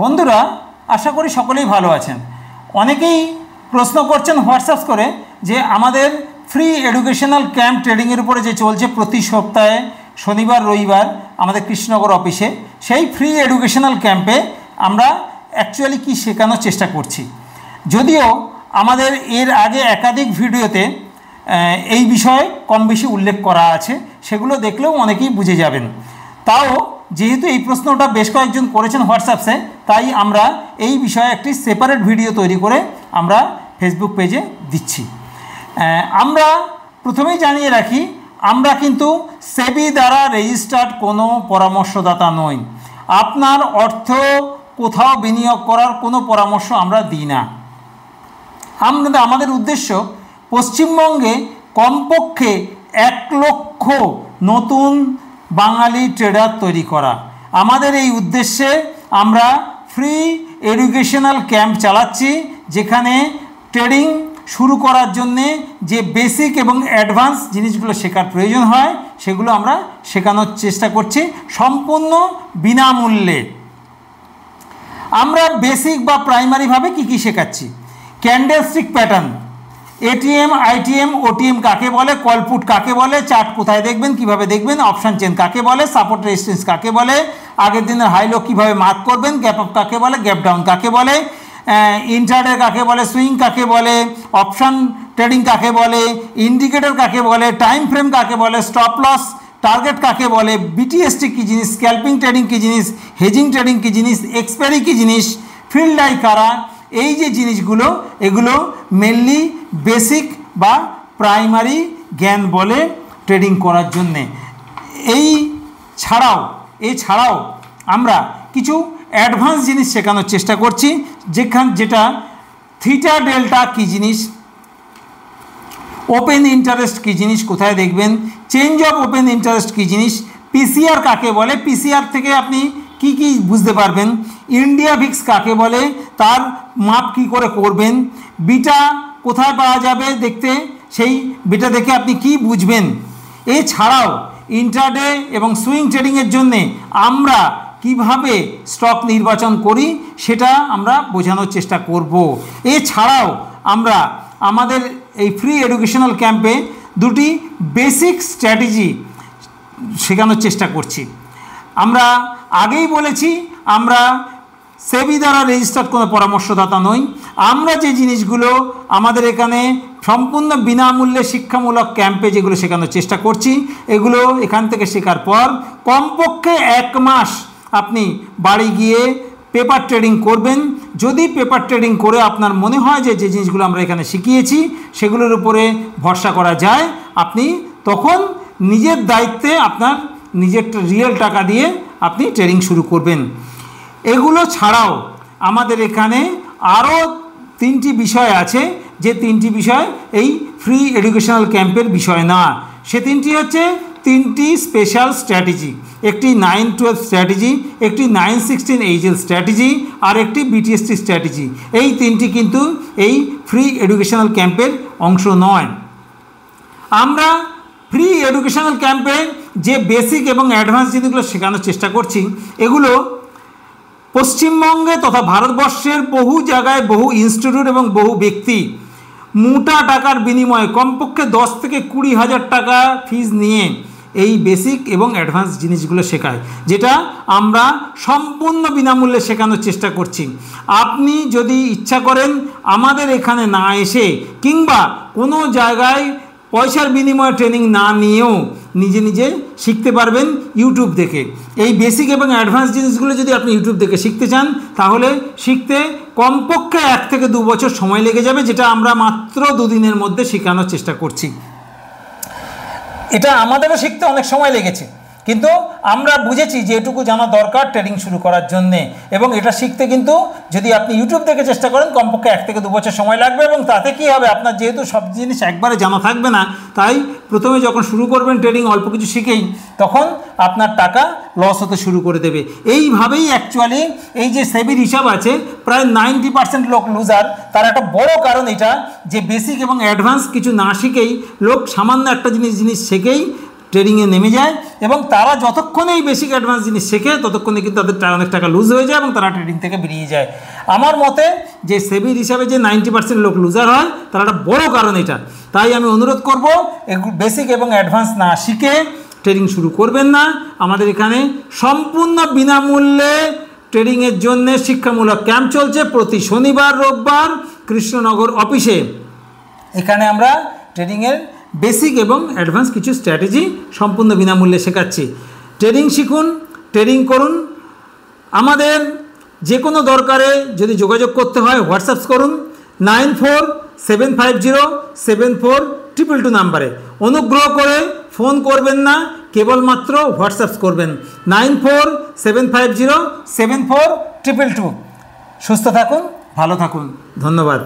বন্ধুরা, আশা করি সকলেই ভালো আছেন। অনেকেই প্রশ্ন করছেন হোয়াটসঅ্যাপ করে যে আমাদের ফ্রি এডুকেশনাল ক্যাম্প ট্রেডিংয়ের উপরে যে চলছে প্রতি সপ্তাহে শনিবার রবিবার আমাদের কৃষ্ণনগর অফিসে, সেই ফ্রি এডুকেশনাল ক্যাম্পে আমরা অ্যাকচুয়ালি কি শেখানোর চেষ্টা করছি। যদিও আমাদের এর আগে একাধিক ভিডিওতে এই বিষয়ে কম বেশি উল্লেখ করা আছে, সেগুলো দেখলেও অনেকেই বুঝে যাবেন। তাও যেহেতু এই প্রশ্নটা বেশ কয়েকজন করেছেন হোয়াটসঅ্যাপে, তাই আমরা এই বিষয়ে একটি সেপারেট ভিডিও তৈরি করে আমরা ফেসবুক পেজে দিচ্ছি। আমরা প্রথমেই জানিয়ে রাখি, আমরা কিন্তু সেবি দ্বারা রেজিস্টার্ড কোনো পরামর্শদাতা নই। আপনার অর্থ কোথাও বিনিয়োগ করার কোনো পরামর্শ আমরা দিই না। আমাদের উদ্দেশ্য পশ্চিমবঙ্গে কমপক্ষে 1 লক্ষ নতুন বাঙালি ট্রেডার তৈরি করা। আমাদের এই উদ্দেশ্যে আমরা ফ্রি এডুকেশনাল ক্যাম্প চালাচ্ছি, যেখানে ট্রেডিং শুরু করার জন্যে যে বেসিক এবং অ্যাডভান্স জিনিসগুলো শেখার প্রয়োজন হয়, সেগুলো আমরা শেখানোর চেষ্টা করছি সম্পূর্ণ বিনামূল্যে। আমরা বেসিক বা প্রাইমারিভাবে কী শেখাচ্ছি? Candlestick pattern, ATM, ITM, OTM কাকে বলে, কলপুট কাকে বলে, চার্ট কোথায় দেখবেন, কিভাবে দেখবেন, অপশান চেন কাকে বলে, সাপোর্ট রেজিস্ট্যান্স কাকে বলে, আগের দিনের হাই লো কীভাবে মার্ক করবেন, গ্যাপ আপ কাকে বলে, গ্যাপ ডাউন কাকে বলে, ইন্টারডে কাকে বলে, সুইং কাকে বলে, অপশান ট্রেডিং কাকে বলে, ইন্ডিকেটর কাকে বলে, টাইম ফ্রেম কাকে বলে, স্টপ লস টার্গেট কাকে বলে, বিটিএসটি কী জিনিস, স্ক্যাল্পিং ট্রেডিং কী জিনিস, হেজিং ট্রেডিং কী জিনিস, এক্সপায়ারি কী জিনিস, ফিল্ড আই কারা, এই যে জিনিসগুলো, এগুলো মেনলি বেসিক বা প্রাইমারি জ্ঞান বলে ট্রেডিং করার জন্যে। এছাড়াও আমরা কিছু অ্যাডভান্স জিনিস শেখানোর চেষ্টা করছি, যেটা থিটা ডেল্টা কী জিনিস, ওপেন ইন্টারেস্ট কী জিনিস, কোথায় দেখবেন, চেঞ্জ অফ ওপেন ইন্টারেস্ট কী জিনিস, পিসিআর কাকে বলে, পিসিআর থেকে আপনি কি কি বুঝতে পারবেন, ইন্ডিয়া ভিক্স কাকে বলে, তার মাপ কি করে করবেন, বিটা কোথায় পাওয়া যাবে দেখতে, সেই বিটা দেখে আপনি কি বুঝবেন। এছাড়াও ইন্ট্রাডে এবং সুইং ট্রেডিংয়ের জন্যে আমরা কিভাবে স্টক নির্বাচন করি সেটা আমরা বোঝানোর চেষ্টা করব। এছাড়াও আমরা আমাদের এই ফ্রি এডুকেশনাল ক্যাম্পে 2টি বেসিক স্ট্র্যাটেজি শেখানোর চেষ্টা করছি। আমরা আগেই বলেছি, আমরা সেবি দ্বারা রেজিস্টার্ড কোনো পরামর্শদাতা নই। আমরা যে জিনিসগুলো আমাদের এখানে সম্পূর্ণ বিনামূল্যে শিক্ষামূলক ক্যাম্পে যেগুলো শেখানোর চেষ্টা করছি, এগুলো এখান থেকে শেখার পর কমপক্ষে 1 মাস আপনি বাড়ি গিয়ে পেপার ট্রেডিং করবেন। যদি পেপার ট্রেডিং করে আপনার মনে হয় যে জিনিসগুলো আমরা এখানে শিখিয়েছি সেগুলোর উপরে ভরসা করা যায়, আপনি তখন নিজের দায়িত্বে আপনার নিজের রিয়েল টাকা দিয়ে আপনি ট্রেডিং শুরু করবেন। এগুলো ছাড়াও আমাদের এখানে আরও 3টি বিষয় আছে, যে 3টি বিষয় এই ফ্রি এডুকেশনাল ক্যাম্পের বিষয় না। সে 3টি হচ্ছে 3টি স্পেশাল স্ট্র্যাটেজি, একটি 9-12 স্ট্র্যাটেজি, একটি 9-16 এইচএল স্ট্র্যাটেজি, আর একটি বিটিএসটি স্ট্র্যাটেজি। এই 3টি কিন্তু এই ফ্রি এডুকেশনাল ক্যাম্পের অংশ নয়। আমরা ফ্রি এডুকেশনাল ক্যাম্পে যে বেসিক এবং অ্যাডভান্স জিনিসগুলো শেখানোর চেষ্টা করছি, এগুলো পশ্চিমবঙ্গে তথা ভারতবর্ষের বহু জায়গায় বহু ইনস্টিটিউট এবং বহু ব্যক্তি মোটা টাকার বিনিময়ে কমপক্ষে 10 থেকে 20 হাজার টাকা ফিজ নিয়ে এই বেসিক এবং অ্যাডভান্স জিনিসগুলো শেখায়, যেটা আমরা সম্পূর্ণ বিনামূল্যে শেখানোর চেষ্টা করছি। আপনি যদি ইচ্ছা করেন আমাদের এখানে না এসে কিংবা কোনো জায়গায় পয়সার বিনিময়ে ট্রেনিং না নিয়েও নিজে নিজে শিখতে পারবেন ইউটিউব দেখে। এই বেসিক এবং অ্যাডভান্স জিনিসগুলো যদি আপনি ইউটিউব দেখে শিখতে চান, তাহলে শিখতে কমপক্ষে 1 থেকে 2 বছর সময় লেগে যাবে, যেটা আমরা মাত্র 2 দিনের মধ্যে শেখানোর চেষ্টা করছি। এটা আমাদেরও শিখতে অনেক সময় লেগেছে, কিন্তু আমরা বুঝেছি যে এটুকু জানা দরকার ট্রেডিং শুরু করার জন্যে। এবং এটা শিখতে কিন্তু যদি আপনি ইউটিউব থেকে চেষ্টা করেন কমপক্ষে 1 থেকে 2 বছর সময় লাগবে। এবং তাতে কি হবে, আপনার যেহেতু সব জিনিস একবারে জানা থাকবে না, তাই প্রথমে যখন শুরু করবেন ট্রেডিং অল্প কিছু শিখেই, তখন আপনার টাকা লস হতে শুরু করে দেবে। এইভাবেই অ্যাকচুয়ালি এই যে সেবির হিসাব আছে, প্রায় 90% লোক লুজার। তার একটা বড় কারণ এটা যে বেসিক এবং অ্যাডভান্স কিছু না শিখেই লোক সামান্য একটা জিনিস শিখেই ট্রেডিংয়ে নেমে যায় এবং তারা যতক্ষণে এই বেসিক অ্যাডভান্স জিনিস শেখে ততক্ষণে কিন্তু তাদের অনেক টাকা লুজ হয়ে যায় এবং তারা ট্রেডিং থেকে বেরিয়ে যায়। আমার মতে যে সেবির হিসাবে যে 90% লোক লুজার হয় তার একটা বড় কারণ এটা। তাই আমি অনুরোধ করব বেসিক এবং অ্যাডভান্স না শিখে ট্রেডিং শুরু করবেন না। আমাদের এখানে সম্পূর্ণ বিনামূল্যে ট্রেডিংয়ের জন্য শিক্ষামূলক ক্যাম্প চলছে প্রতি শনিবার রোববার কৃষ্ণনগর অফিসে। এখানে আমরা ট্রেডিংয়ের বেসিক এবং অ্যাডভান্স কিছু স্ট্র্যাটেজি সম্পূর্ণ বিনামূল্যে শেখাচ্ছি। ট্রেডিং শিখুন, ট্রেডিং করুন। আমাদের যে কোনো দরকারে যদি যোগাযোগ করতে হয় হোয়াটসঅ্যাপ করুন 9475074222 নাম্বারে। অনুগ্রহ করে ফোন করবেন না, কেবলমাত্র হোয়াটসঅ্যাপ করবেন 9475074222। সুস্থ থাকুন, ভালো থাকুন, ধন্যবাদ।